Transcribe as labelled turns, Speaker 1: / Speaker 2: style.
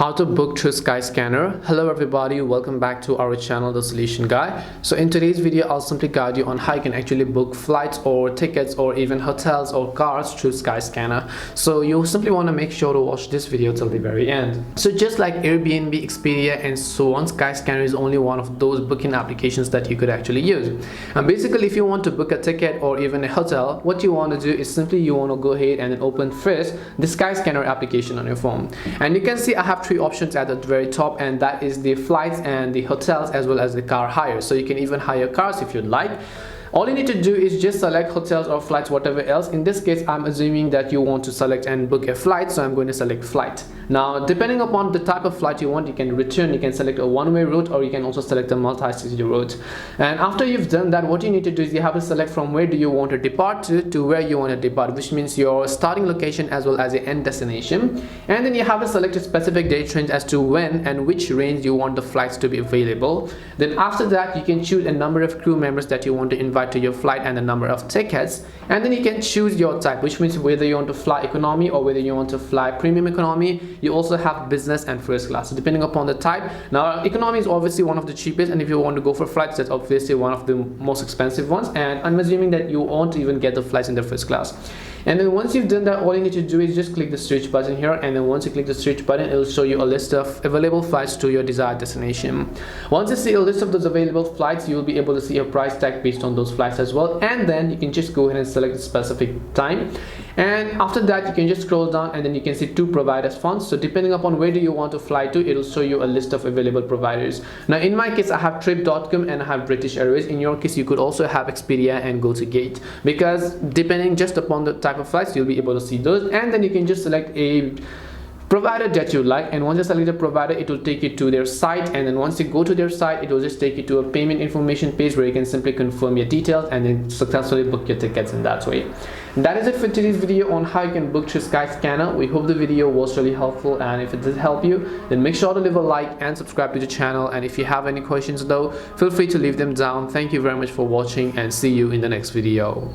Speaker 1: How to book through Skyscanner. Hello everybody, welcome back to our channel, The Solution Guy. So in today's video, I'll simply guide you on how you can actually book flights or tickets or even hotels or cars through Skyscanner. So you simply want to make sure to watch this video till the very end. So just like Airbnb, Expedia and so on, Skyscanner is only one of those booking applications that you could actually use. And basically, if you want to book a ticket or even a hotel, what you want to do is simply you want to go ahead and then open first the Skyscanner application on your phone. And you can see I have three options at the very top, and that is the flights and the hotels as well as the car hire. So you can even hire cars if you'd like. All you need to do is just select hotels or flights, whatever else. In this case, I'm assuming that you want to select and book a flight, so I'm going to select flight. Now, depending upon the type of flight you want, you can return, you can select a one-way route, or you can also select a multi-city route. And after you've done that, what you need to do is you have to select from where do you want to depart to where you want to depart, which means your starting location as well as your end destination. And then you have to select a specific date range as to when and which range you want the flights to be available. Then after that, you can choose a number of crew members that you want to invite to your flight and the number of tickets, and then you can choose your type, which means whether you want to fly economy or whether you want to fly premium economy. You also have business and first class, so depending upon the type. Now economy is obviously one of the cheapest, and if you want to go for flights, that's obviously one of the most expensive ones, and I'm assuming that you won't even get the flights in the first class. And then once you've done that, all you need to do is just click the search button here, and then once you click the search button, it will show you a list of available flights to your desired destination. Once you see a list of those available flights, you will be able to see a price tag based on those flights as well, and then you can just go ahead and select a specific time. And after that, you can just scroll down, and then you can see two providers fonts. So depending upon where do you want to fly to, it will show you a list of available providers. Now in my case, I have trip.com and I have British Airways. In your case, you could also have Expedia and go to Gate, because depending just upon the type of flights, you'll be able to see those. And then you can just select a provider that you like, and once you select a provider, it will take you to their site, and then once you go to their site, it will just take you to a payment information page where you can simply confirm your details and then successfully book your tickets in that way. And that is it for today's video on how you can book through Skyscanner. We hope the video was really helpful, and if it did help you, then make sure to leave a like and subscribe to the channel. And if you have any questions though, feel free to leave them down. Thank you very much for watching, and see you in the next video.